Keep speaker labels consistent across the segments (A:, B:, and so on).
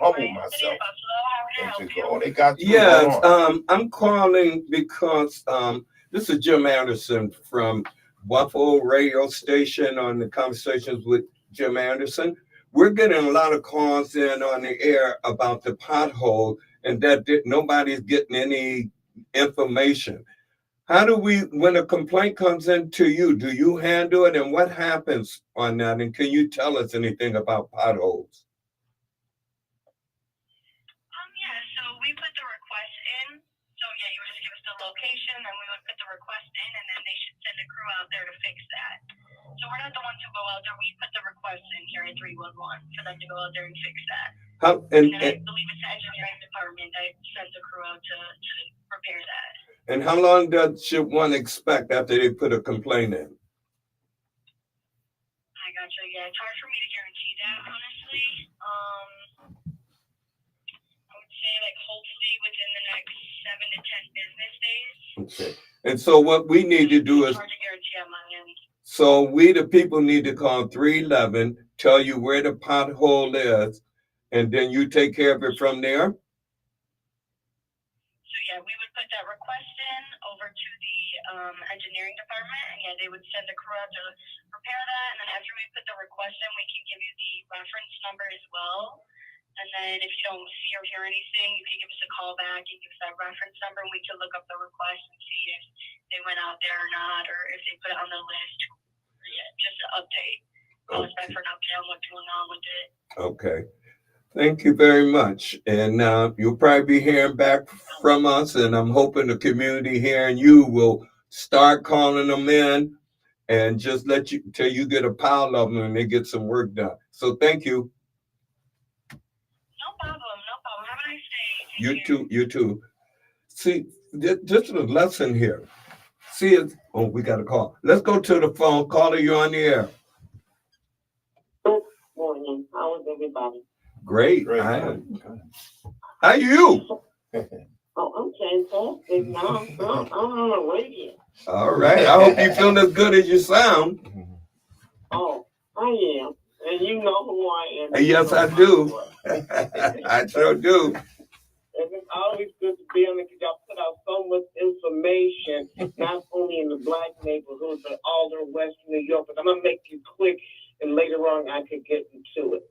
A: humble myself and to go. Oh, they got you.
B: Yes, I'm calling because this is Jim Anderson from Buffalo Radio Station on the Conversations with Jim Anderson. We're getting a lot of calls in on the air about the pothole and that nobody's getting any information. How do we, when a complaint comes in to you, do you handle it and what happens on that? And can you tell us anything about potholes?
C: Yeah, so we put the request in. So yeah, you would just give us the location, and we would put the request in, and then they should send a crew out there to fix that. So we're not the ones who go out there. We put the request in here at 311 for them to go out there and fix that. And then I believe it's the engineering department that sends a crew out to repair that.
B: And how long should one expect after they put a complaint in?
C: I gotcha. Yeah, it's hard for me to guarantee that, honestly. I would say, like, hopefully within the next 7 to 10 business days.
B: Okay. And so what we need to do is,
C: it's hard to guarantee on my end.
B: so we, the people, need to call 311, tell you where the pothole is, and then you take care of it from there?
C: So, yeah, we would put that request in over to the engineering department, and, yeah, they would send a crew out to repair that. And then after we put the request in, we can give you the reference number as well. And then if you don't see or hear anything, you can give us a call back and give us that reference number, and we can look up the request and see if they went out there or not, or if they put it on the list. Yeah, just an update. Call us back for an update on what's going on with it.
B: Okay. Thank you very much. And you'll probably be hearing back from us, and I'm hoping the community hearing you will start calling them in and just let you till you get a pile of them and they get some work done. So thank you.
C: No problem. Have a nice day.
B: You too. You too. See, this is a lesson here. See it. Oh, we got a call. Let's go to the phone. Caller, you're on the air.
D: Good morning. How is everybody?
B: Great. How are you?
D: Oh, I'm fantastic. Now I'm on the radio.
B: All right. I hope you feel as good as you sound.
D: Oh, I am. And you know who I am.
B: Yes, I do. I sure do.
D: And it's always good to be on it because y'all put out so much information, not only in the black neighborhoods, but all over Western New York. But I'm going to make it quick, and later on I could get into it.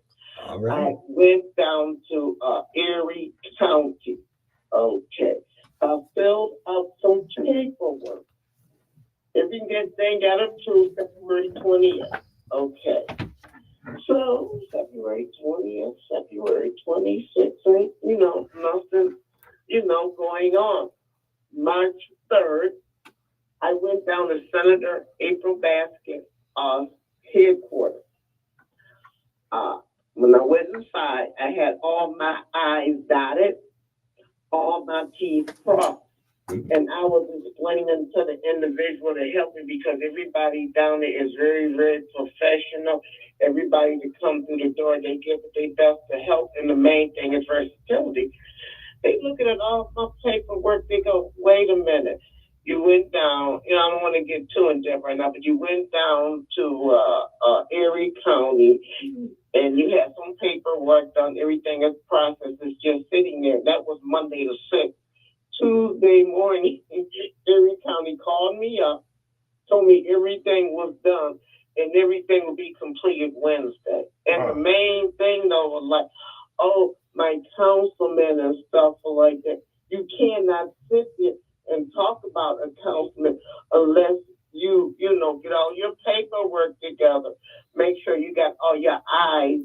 B: All right.
D: I went down to Erie County. Okay. I filled out some paperwork. Everything got approved February 20th. Okay. So February 20th, February 26th, nothing, going on. March 3rd, I went down to Senator April Basket headquarters. When I went inside, I had all my I's dotted, all my T's crossed. And I was explaining to the individual to help me because everybody down there is very, very professional. Everybody that comes through the door, they give it their best to help. And the main thing is versatility. They looking at all my paperwork. They go, wait a minute. You went down, I don't want to get too in depth right now, but you went down to Erie County and you had some paperwork done. Everything is processed. It's just sitting there. That was Monday the 6th. Tuesday morning, Erie County called me up, told me everything was done and everything will be completed Wednesday. And the main thing, though, was like, oh, my councilman and stuff like that. You cannot sit there and talk about a councilman unless you get all your paperwork together. Make sure you got all your I's,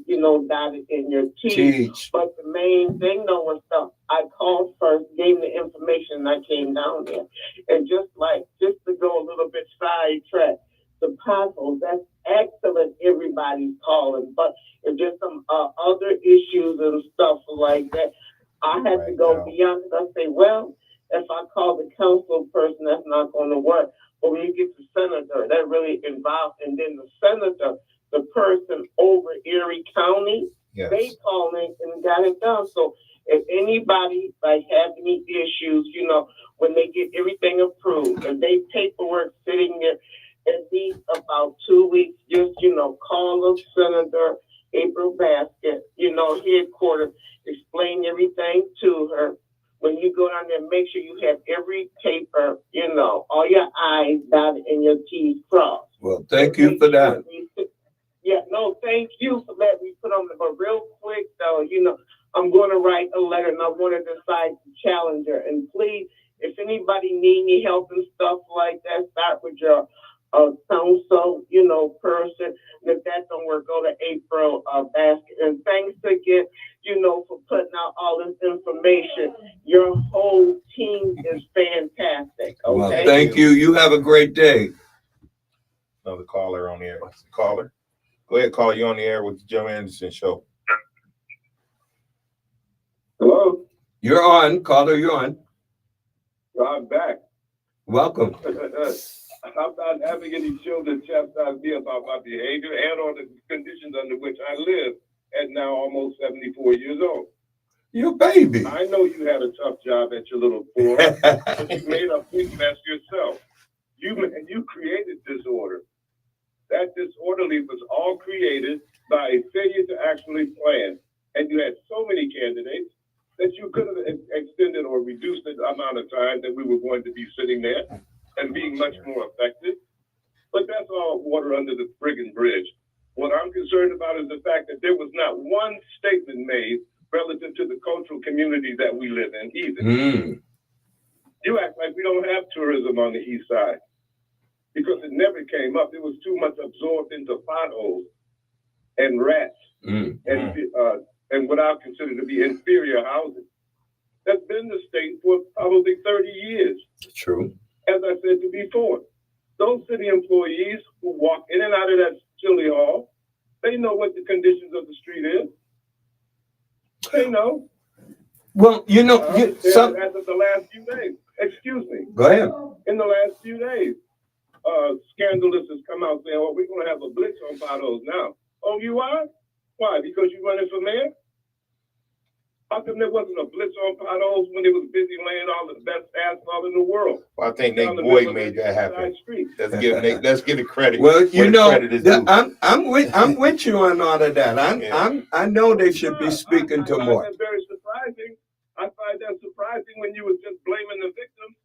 D: dotted in your T's. But the main thing, though, was I called first, gave the information, and I came down there. And just to go a little bit sidetracked, the potholes, that's excellent, everybody's calling. But if there's some other issues and stuff like that, I had to go beyond it. I say, well, if I call the council person, that's not going to work. But when you get the senator, that really involved. And then the senator, the person over Erie County, they called in and got it done. So if anybody have any issues, when they get everything approved, and they paperwork sitting there at least about 2 weeks, just, call the Senator April Basket, headquarters, explained everything to her. When you go down there, make sure you have every paper, all your I's dotted and your T's crossed.
B: Well, thank you for that.
D: Yeah, no, thank you for letting me put on the, but real quick though, I'm going to write a letter and I want to decide to challenge her. And please, if anybody need any help and stuff like that, start with your council, person. And if that don't work, go to April basket. And thanks again, for putting out all this information. Your whole team is fantastic. Okay.
B: Well, thank you. You have a great day.
A: Another caller on the air. Caller. Go ahead, caller. You on the air with the Joe Anderson Show.
D: Hello.
B: You're on, caller. You're on.
D: I'm back.
B: Welcome.
D: I'm not having any children chastise me about my behavior and on the conditions under which I live at now almost 74 years old.
B: Your baby.
D: I know you had a tough job at your little forum, but you made a big mess yourself. You created disorder. That disorderly was all created by a failure to actually plan. And you had so many candidates that you could have extended or reduced the amount of time that we were going to be sitting there and being much more effective. But that's all water under the friggin' bridge. What I'm concerned about is the fact that there was not one statement made relative to the cultural community that we live in either. You act like we don't have tourism on the east side because it never came up. It was too much absorbed into potholes and rats and what I consider to be inferior housing. That's been the state for probably 30 years.
B: True.
D: As I said to before, those city employees who walk in and out of that chili hall, they know what the conditions of the street is. They know.
B: Well,
D: as of the last few days, excuse me.
B: Go ahead.
D: In the last few days, Scandalous has come out saying, "Oh, we're going to have a blitz on potholes now." Oh, you are? Why? Because you're running for mayor? How come there wasn't a blitz on potholes when they was busy laying all the best asphalt in the world?
A: Well, I think Nate Boyd made that happen. Let's give it credit.
B: Well, I'm with you on all of that. I know they should be speaking to more.
D: That's very surprising. I find that surprising when you were just blaming the victims.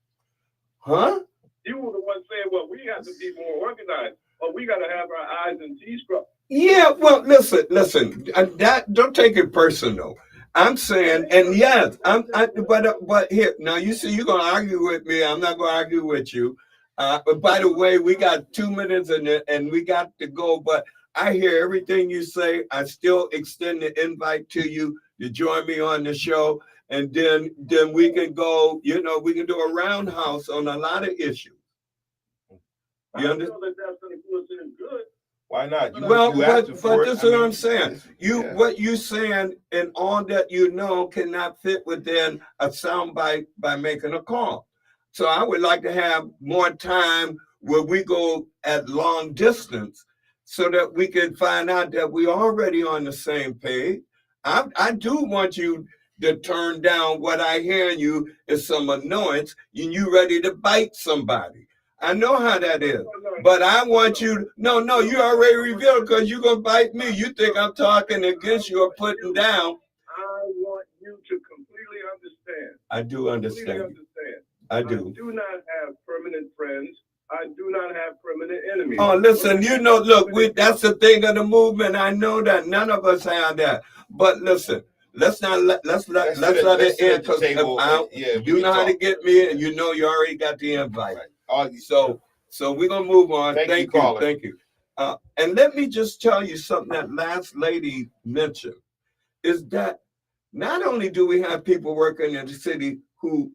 B: Huh?
D: You were the one saying, "Well, we have to be more organized, or we got to have our I's and T's crossed."
B: Yeah. Well, listen. Don't take it personal. I'm saying, and yes, but here now. You see, you're gonna argue with me. I'm not gonna argue with you. But by the way, we got 2 minutes and we got to go. But I hear everything you say. I still extend the invite to you to join me on the show, and then we can go. We can do a roundhouse on a lot of issues. You understand?
D: Good.
A: Why not?
B: But this is what I'm saying. What you saying and all that cannot fit within a soundbite by making a call. So I would like to have more time where we go at long distance so that we can find out that we're already on the same page. I do want you to turn down what I hear in you is some annoyance and you ready to bite somebody. I know how that is, but I want you. No, you already revealed because you're gonna bite me. You think I'm talking against you or putting down?
D: I want you to completely understand.
B: I do understand. I do.
D: I do not have permanent friends. I do not have permanent enemies.
B: Oh, listen, look, that's the thing of the movement. I know that none of us have that. But listen, let's let it end because you know how to get me, and you already got the invite. Right. So we're gonna move on. Thank you. And let me just tell you something that last lady mentioned is that not only do we have people working in the city who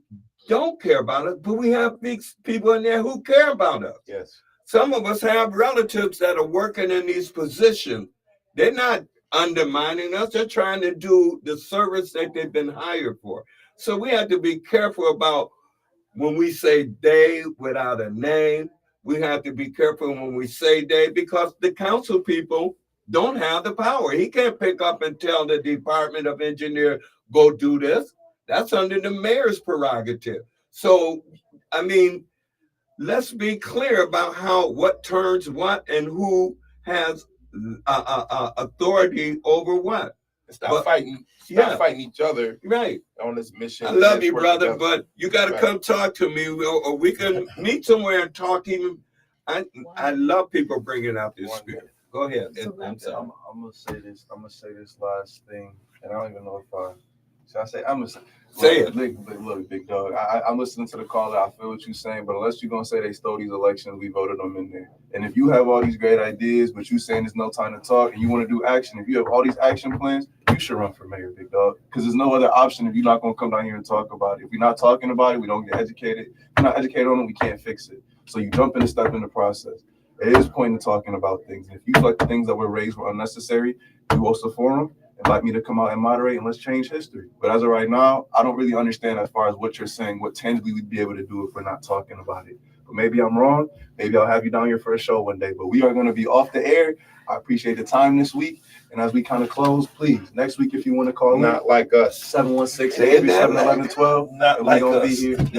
B: don't care about us, but we have people in there who care about us.
A: Yes.
B: Some of us have relatives that are working in these positions. They're not undermining us. They're trying to do the service that they've been hired for. So we have to be careful about when we say they without a name. We have to be careful when we say they because the council people don't have the power. He can't pick up and tell the Department of Engineer, go do this. That's under the mayor's prerogative. So, I mean, let's be clear about what turns what and who has authority over what.
A: Stop
B: But-
A: fighting. Stop
B: Yeah.
A: fighting each other
B: Right.
A: on this mission.
B: I love
A: Let's
B: you,
A: work
B: brother,
A: together.
B: but you got to
A: Right.
B: come talk to me, or we can meet somewhere and talk. Even I love people bringing out their spirit. Go ahead. I'm sorry.
E: I'm gonna say this. I'm gonna say this last thing, and I don't even know if I should I say. I'm gonna
B: Say it.
E: Look, big dog. I'm listening to the caller. I feel what you're saying, but unless you're gonna say they stole these elections, we voted them in there. And if you have all these great ideas, but you saying there's no time to talk, and you want to do action, if you have all these action plans, you should run for mayor, big dog. Because there's no other option if you're not gonna come down here and talk about it. If we're not talking about it, we don't get educated. If we're not educated on it, we can't fix it. So you jump in and step in the process. It is point in talking about things. And if you feel like the things that were raised were unnecessary, you host a forum, invite me to come out and moderate, and let's change history. But as of right now, I don't really understand as far as what you're saying, what tangibly we'd be able to do if we're not talking about it. But maybe I'm wrong. Maybe I'll have you down here for a show one day. But we are going to be off the air. I appreciate the time this week. And as we kind of close, please, next week, if you want to call in,
A: Not like us.
E: 716-837-1112.
A: Not
E: And
A: like
E: we're going to
A: us.
E: be here next